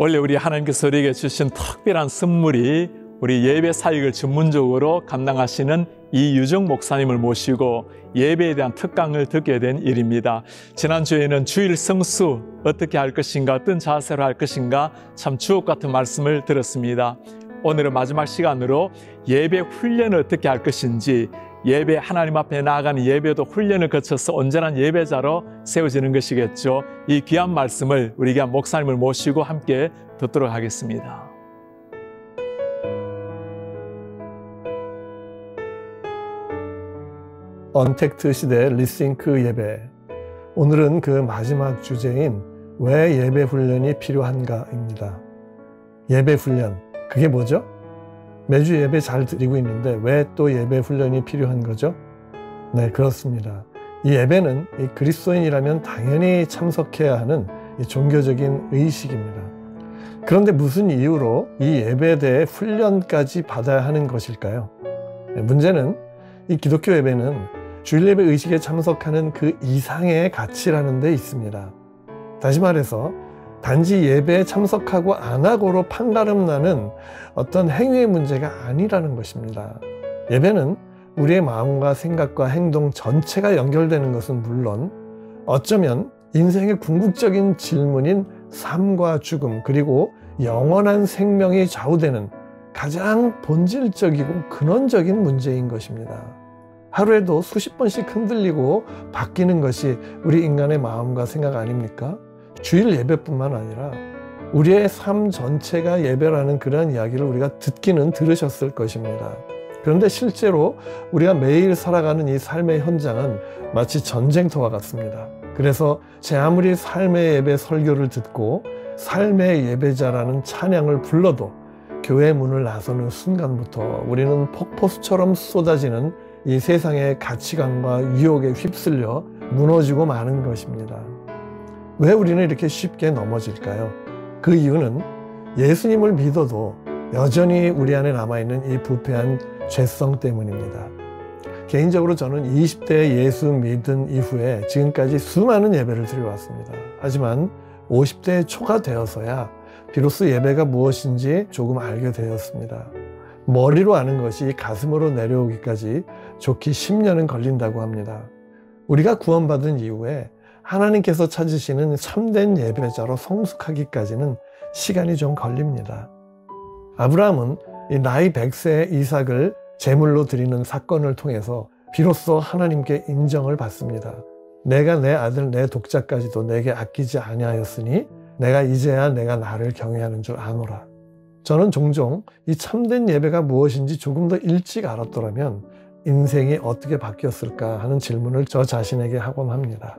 원래 우리 하나님께서 우리에게 주신 특별한 선물이 우리 예배 사역을 전문적으로 감당하시는 이유정 목사님을 모시고 예배에 대한 특강을 듣게 된 일입니다. 지난주에는 주일 성수 어떻게 할 것인가, 어떤 자세로 할 것인가 참 주옥 같은 말씀을 들었습니다. 오늘은 마지막 시간으로 예배 훈련을 어떻게 할 것인지, 예배 하나님 앞에 나아가는 예배도 훈련을 거쳐서 온전한 예배자로 세워지는 것이겠죠. 이 귀한 말씀을 우리 귀한 목사님을 모시고 함께 듣도록 하겠습니다. 언택트 시대 리싱크 예배. 오늘은 그 마지막 주제인 왜 예배 훈련이 필요한가입니다. 예배 훈련, 그게 뭐죠? 매주 예배 잘 드리고 있는데 왜 또 예배 훈련이 필요한 거죠? 네, 그렇습니다. 이 예배는 이 그리스도인이라면 당연히 참석해야 하는 이 종교적인 의식입니다. 그런데 무슨 이유로 이 예배에 대해 훈련까지 받아야 하는 것일까요? 네, 문제는 이 기독교 예배는 주일 예배 의식에 참석하는 그 이상의 가치라는 데 있습니다. 다시 말해서 단지 예배에 참석하고 안 하고로 판가름 나는 어떤 행위의 문제가 아니라는 것입니다. 예배는 우리의 마음과 생각과 행동 전체가 연결되는 것은 물론 어쩌면 인생의 궁극적인 질문인 삶과 죽음, 그리고 영원한 생명이 좌우되는 가장 본질적이고 근원적인 문제인 것입니다. 하루에도 수십 번씩 흔들리고 바뀌는 것이 우리 인간의 마음과 생각 아닙니까? 주일 예배뿐만 아니라 우리의 삶 전체가 예배라는 그런 이야기를 우리가 듣기는 들으셨을 것입니다. 그런데 실제로 우리가 매일 살아가는 이 삶의 현장은 마치 전쟁터와 같습니다. 그래서 제 아무리 삶의 예배 설교를 듣고 삶의 예배자라는 찬양을 불러도 교회 문을 나서는 순간부터 우리는 폭포수처럼 쏟아지는 이 세상의 가치관과 유혹에 휩쓸려 무너지고 마는 것입니다. 왜 우리는 이렇게 쉽게 넘어질까요? 그 이유는 예수님을 믿어도 여전히 우리 안에 남아있는 이 부패한 죄성 때문입니다. 개인적으로 저는 20대에 예수 믿은 이후에 지금까지 수많은 예배를 드려왔습니다. 하지만 50대 초가 되어서야 비로소 예배가 무엇인지 조금 알게 되었습니다. 머리로 아는 것이 가슴으로 내려오기까지 좋게 10년은 걸린다고 합니다. 우리가 구원받은 이후에 하나님께서 찾으시는 참된 예배자로 성숙하기까지는 시간이 좀 걸립니다. 아브라함은 나이 100세의 이삭을 제물로 드리는 사건을 통해서 비로소 하나님께 인정을 받습니다. 내가 내 아들 내 독자까지도 내게 아끼지 아니하였으니 내가 이제야 내가 나를 경외하는 줄 아노라. 저는 종종 이 참된 예배가 무엇인지 조금 더 일찍 알았더라면 인생이 어떻게 바뀌었을까 하는 질문을 저 자신에게 하곤 합니다.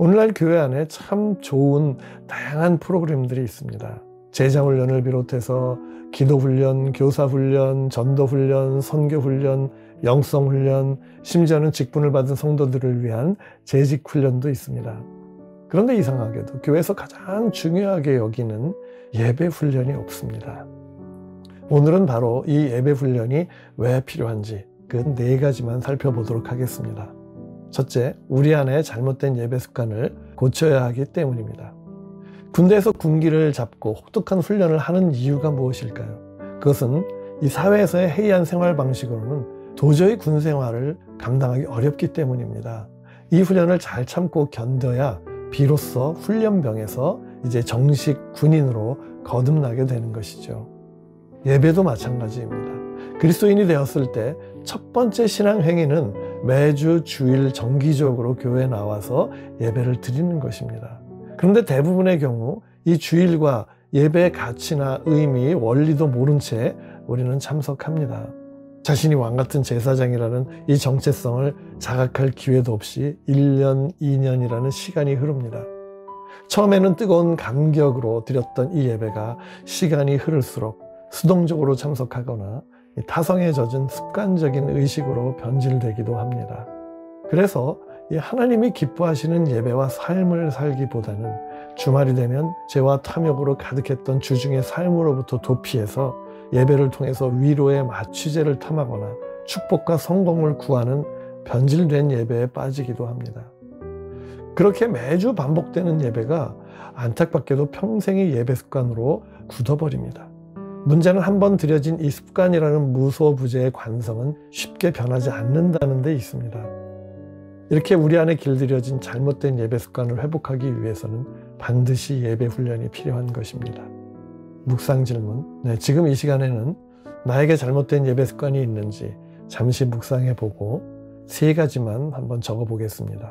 오늘날 교회 안에 참 좋은 다양한 프로그램들이 있습니다. 제자훈련을 비롯해서 기도훈련, 교사훈련, 전도훈련, 선교훈련, 영성훈련, 심지어는 직분을 받은 성도들을 위한 재직훈련도 있습니다. 그런데 이상하게도 교회에서 가장 중요하게 여기는 예배훈련이 없습니다. 오늘은 바로 이 예배훈련이 왜 필요한지 그 4가지만 살펴보도록 하겠습니다. 첫째, 우리 안에 잘못된 예배 습관을 고쳐야 하기 때문입니다. 군대에서 군기를 잡고 혹독한 훈련을 하는 이유가 무엇일까요? 그것은 이 사회에서의 해이한 생활 방식으로는 도저히 군 생활을 감당하기 어렵기 때문입니다. 이 훈련을 잘 참고 견뎌야 비로소 훈련병에서 이제 정식 군인으로 거듭나게 되는 것이죠. 예배도 마찬가지입니다. 그리스도인이 되었을 때 첫 번째 신앙 행위는 매주 주일 정기적으로 교회에 나와서 예배를 드리는 것입니다. 그런데 대부분의 경우 이 주일과 예배의 가치나 의미, 원리도 모른 채 우리는 참석합니다. 자신이 왕같은 제사장이라는 이 정체성을 자각할 기회도 없이 1년, 2년이라는 시간이 흐릅니다. 처음에는 뜨거운 감격으로 드렸던 이 예배가 시간이 흐를수록 수동적으로 참석하거나 타성에 젖은 습관적인 의식으로 변질되기도 합니다. 그래서 이 하나님이 기뻐하시는 예배와 삶을 살기보다는 주말이 되면 죄와 탐욕으로 가득했던 주중의 삶으로부터 도피해서 예배를 통해서 위로의 마취제를 탐하거나 축복과 성공을 구하는 변질된 예배에 빠지기도 합니다. 그렇게 매주 반복되는 예배가 안타깝게도 평생의 예배 습관으로 굳어버립니다. 문제는 한번 들여진 이 습관이라는 무소부재의 관성은 쉽게 변하지 않는다는 데 있습니다. 이렇게 우리 안에 길들여진 잘못된 예배 습관을 회복하기 위해서는 반드시 예배 훈련이 필요한 것입니다. 묵상 질문. 지금 이 시간에는 나에게 잘못된 예배 습관이 있는지 잠시 묵상해 보고 3가지만 한번 적어 보겠습니다.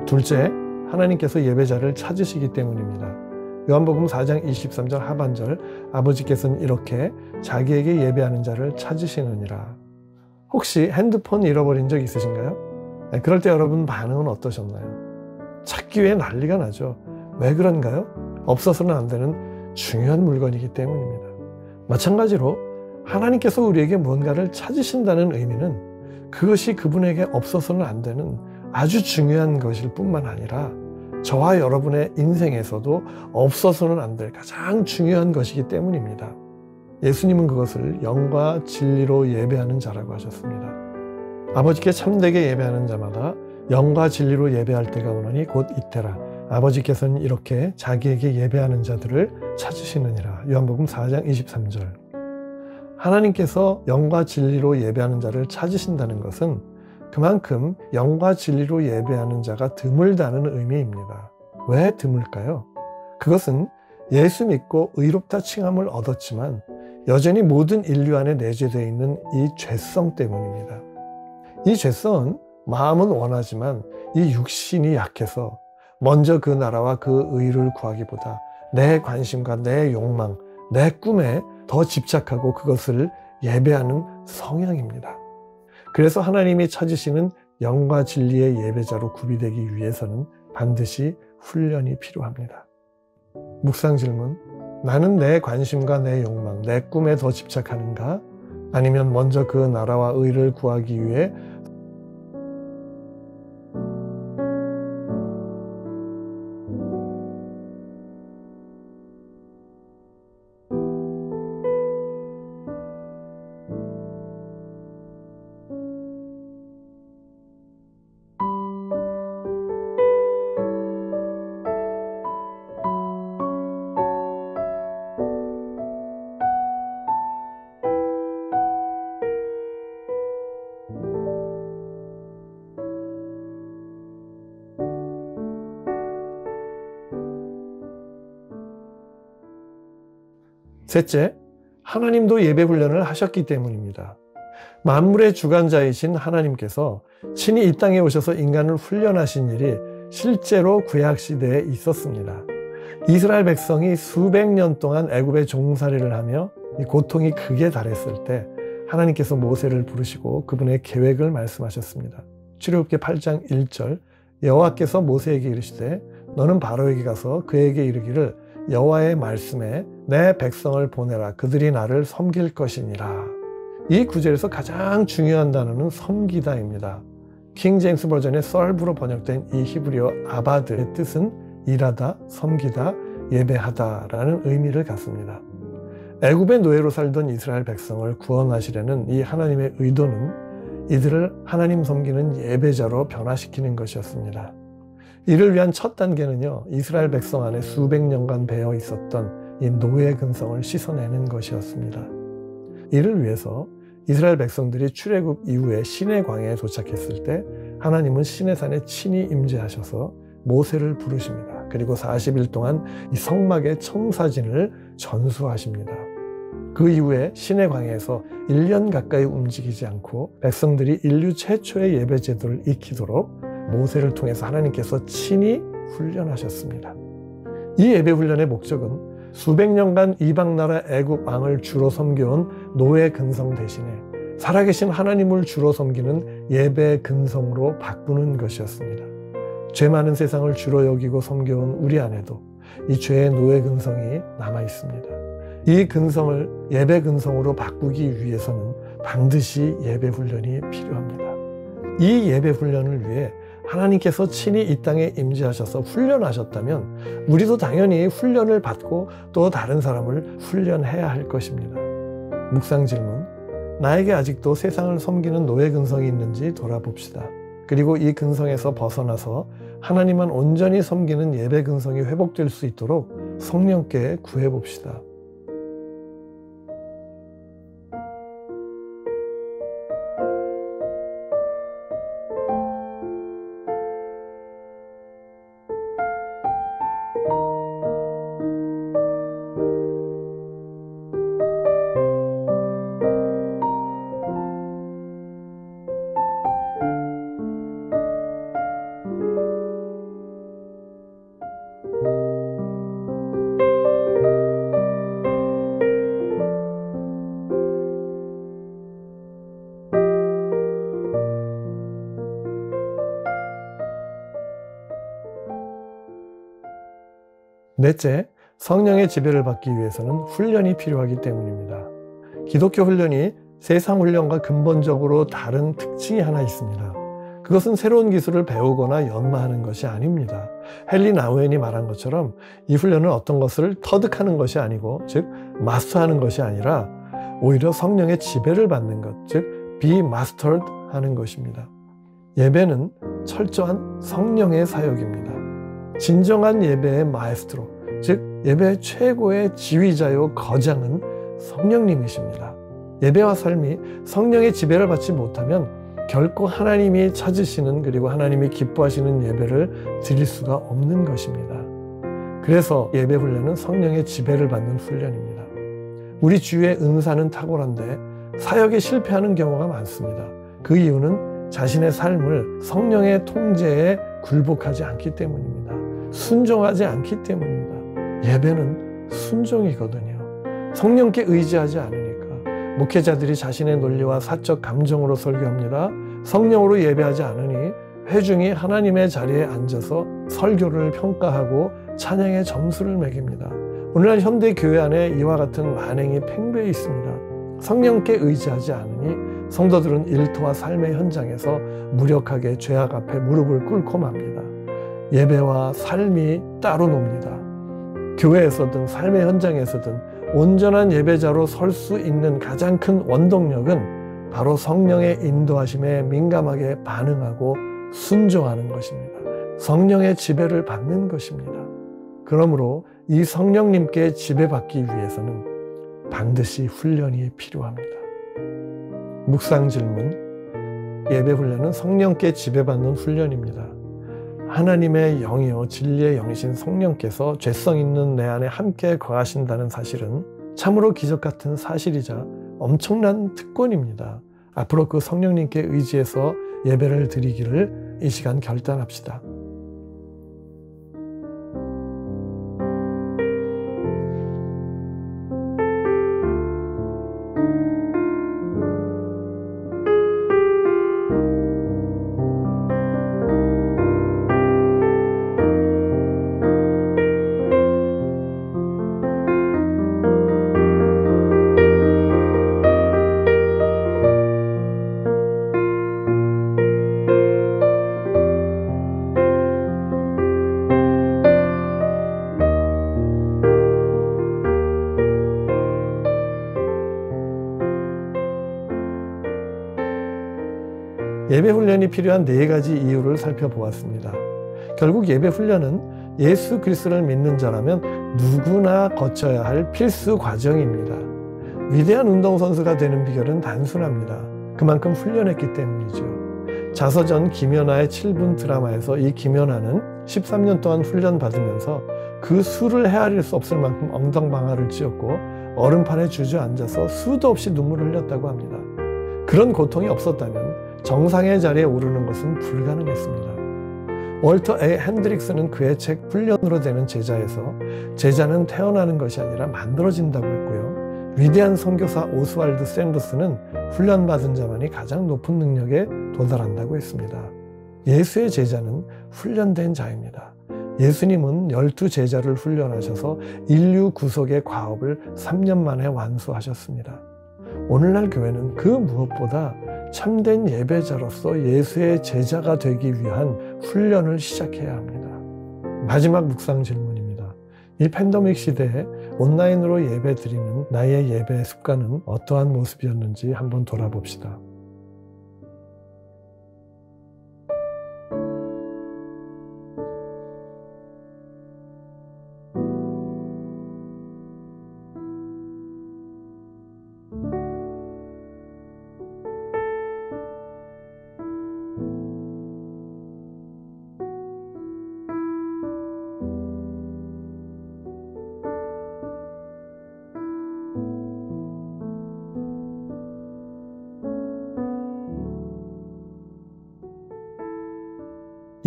둘째, 하나님께서 예배자를 찾으시기 때문입니다. 요한복음 4장 23절 하반절, 아버지께서는 이렇게 자기에게 예배하는 자를 찾으시느니라. 혹시 핸드폰 잃어버린 적 있으신가요? 그럴 때 여러분 반응은 어떠셨나요? 찾기 위해 난리가 나죠. 왜 그런가요? 없어서는 안 되는 중요한 물건이기 때문입니다. 마찬가지로 하나님께서 우리에게 뭔가를 찾으신다는 의미는 그것이 그분에게 없어서는 안 되는 아주 중요한 것일 뿐만 아니라 저와 여러분의 인생에서도 없어서는 안 될 가장 중요한 것이기 때문입니다. 예수님은 그것을 영과 진리로 예배하는 자라고 하셨습니다. 아버지께 참되게 예배하는 자마다 영과 진리로 예배할 때가 오노니 곧 이때라. 아버지께서는 이렇게 자기에게 예배하는 자들을 찾으시느니라. 요한복음 4장 23절. 하나님께서 영과 진리로 예배하는 자를 찾으신다는 것은 그만큼 영과 진리로 예배하는 자가 드물다는 의미입니다. 왜 드물까요? 그것은 예수 믿고 의롭다 칭함을 얻었지만 여전히 모든 인류 안에 내재되어 있는 이 죄성 때문입니다. 이 죄성은 마음은 원하지만 이 육신이 약해서 먼저 그 나라와 그 의를 구하기보다 내 관심과 내 욕망, 내 꿈에 더 집착하고 그것을 예배하는 성향입니다. 그래서 하나님이 찾으시는 영과 진리의 예배자로 구비되기 위해서는 반드시 훈련이 필요합니다. 묵상 질문. 나는 내 관심과 내 욕망, 내 꿈에 더 집착하는가? 아니면 먼저 그 나라와 의를 구하기 위해 셋째, 하나님도 예배 훈련을 하셨기 때문입니다. 만물의 주관자이신 하나님께서 친히 이 땅에 오셔서 인간을 훈련하신 일이 실제로 구약시대에 있었습니다. 이스라엘 백성이 수백 년 동안 애굽의 종살이를 하며 이 고통이 극에 달했을 때 하나님께서 모세를 부르시고 그분의 계획을 말씀하셨습니다. 출애굽기 8장 1절, 여호와께서 모세에게 이르시되 너는 바로에게 가서 그에게 이르기를 여호와의 말씀에 내 백성을 보내라. 그들이 나를 섬길 것이니라. 이 구절에서 가장 중요한 단어는 섬기다입니다. 킹 제임스 버전의 썰브로 번역된 이 히브리어 아바드의 뜻은 일하다, 섬기다, 예배하다라는 의미를 갖습니다. 애굽의 노예로 살던 이스라엘 백성을 구원하시려는 이 하나님의 의도는 이들을 하나님 섬기는 예배자로 변화시키는 것이었습니다. 이를 위한 첫 단계는요, 이스라엘 백성 안에 수백 년간 배어 있었던 이 노예 근성을 씻어내는 것이었습니다. 이를 위해서 이스라엘 백성들이 출애굽 이후에 시내 광야에 도착했을 때 하나님은 시내산에 친히 임재하셔서 모세를 부르십니다. 그리고 40일 동안 이 성막의 청사진을 전수하십니다. 그 이후에 시내 광야에서 1년 가까이 움직이지 않고 백성들이 인류 최초의 예배 제도를 익히도록 모세를 통해서 하나님께서 친히 훈련하셨습니다. 이 예배 훈련의 목적은 수백 년간 이방 나라 애굽 왕을 주로 섬겨온 노예 근성 대신에 살아계신 하나님을 주로 섬기는 예배 근성으로 바꾸는 것이었습니다. 죄 많은 세상을 주로 여기고 섬겨온 우리 안에도 이 죄의 노예 근성이 남아 있습니다. 이 근성을 예배 근성으로 바꾸기 위해서는 반드시 예배 훈련이 필요합니다. 이 예배 훈련을 위해 하나님께서 친히 이 땅에 임재하셔서 훈련하셨다면 우리도 당연히 훈련을 받고 또 다른 사람을 훈련해야 할 것입니다. 묵상 질문: 나에게 아직도 세상을 섬기는 노예 근성이 있는지 돌아봅시다. 그리고 이 근성에서 벗어나서 하나님만 온전히 섬기는 예배 근성이 회복될 수 있도록 성령께 구해봅시다. 넷째, 성령의 지배를 받기 위해서는 훈련이 필요하기 때문입니다. 기독교 훈련이 세상 훈련과 근본적으로 다른 특징이 하나 있습니다. 그것은 새로운 기술을 배우거나 연마하는 것이 아닙니다. 헨리 나우엔이 말한 것처럼 이 훈련은 어떤 것을 터득하는 것이 아니고, 즉 마스터하는 것이 아니라 오히려 성령의 지배를 받는 것, 즉 be mastered 하는 것입니다. 예배는 철저한 성령의 사역입니다. 진정한 예배의 마에스트로, 즉 예배의 최고의 지휘자요 거장은 성령님이십니다. 예배와 삶이 성령의 지배를 받지 못하면 결코 하나님이 찾으시는, 그리고 하나님이 기뻐하시는 예배를 드릴 수가 없는 것입니다. 그래서 예배 훈련은 성령의 지배를 받는 훈련입니다. 우리 주위의 은사는 탁월한데 사역에 실패하는 경우가 많습니다. 그 이유는 자신의 삶을 성령의 통제에 굴복하지 않기 때문입니다. 순종하지 않기 때문입니다. 예배는 순종이거든요. 성령께 의지하지 않으니까. 목회자들이 자신의 논리와 사적 감정으로 설교합니다. 성령으로 예배하지 않으니 회중이 하나님의 자리에 앉아서 설교를 평가하고 찬양의 점수를 매깁니다. 오늘날 현대 교회 안에 이와 같은 만행이 팽배해 있습니다. 성령께 의지하지 않으니 성도들은 일터와 삶의 현장에서 무력하게 죄악 앞에 무릎을 꿇고 맙니다. 예배와 삶이 따로 놉니다. 교회에서든 삶의 현장에서든 온전한 예배자로 설 수 있는 가장 큰 원동력은 바로 성령의 인도하심에 민감하게 반응하고 순종하는 것입니다. 성령의 지배를 받는 것입니다. 그러므로 이 성령님께 지배받기 위해서는 반드시 훈련이 필요합니다. 묵상 질문: 예배 훈련은 성령께 지배받는 훈련입니다. 하나님의 영이요 진리의 영이신 성령께서 죄성 있는 내 안에 함께 거하신다는 사실은 참으로 기적 같은 사실이자 엄청난 특권입니다. 앞으로 그 성령님께 의지해서 예배를 드리기를 이 시간 결단합시다. 예배 훈련이 필요한 4가지 이유를 살펴보았습니다. 결국 예배 훈련은 예수 그리스도를 믿는 자라면 누구나 거쳐야 할 필수 과정입니다. 위대한 운동선수가 되는 비결은 단순합니다. 그만큼 훈련했기 때문이죠. 자서전 김연아의 7분 드라마에서 이 김연아는 13년 동안 훈련받으면서 그 수를 헤아릴 수 없을 만큼 엉덩방아를 찧었고 얼음판에 주저앉아서 수도 없이 눈물을 흘렸다고 합니다. 그런 고통이 없었다면 정상의 자리에 오르는 것은 불가능했습니다. 월터 A. 핸드릭스는 그의 책 훈련으로 되는 제자에서 제자는 태어나는 것이 아니라 만들어진다고 했고요. 위대한 선교사 오스왈드 샌더스는 훈련받은 자만이 가장 높은 능력에 도달한다고 했습니다. 예수의 제자는 훈련된 자입니다. 예수님은 12제자를 훈련하셔서 인류 구속의 과업을 3년 만에 완수하셨습니다. 오늘날 교회는 그 무엇보다 참된 예배자로서 예수의 제자가 되기 위한 훈련을 시작해야 합니다. 마지막 묵상 질문입니다. 이 팬데믹 시대에 온라인으로 예배 드리는 나의 예배 습관은 어떠한 모습이었는지 한번 돌아봅시다.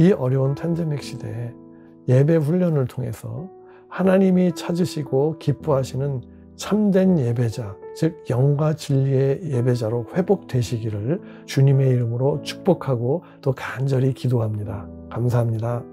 이 어려운 팬데믹 시대에 예배 훈련을 통해서 하나님이 찾으시고 기뻐하시는 참된 예배자, 즉 영과 진리의 예배자로 회복되시기를 주님의 이름으로 축복하고 또 간절히 기도합니다. 감사합니다.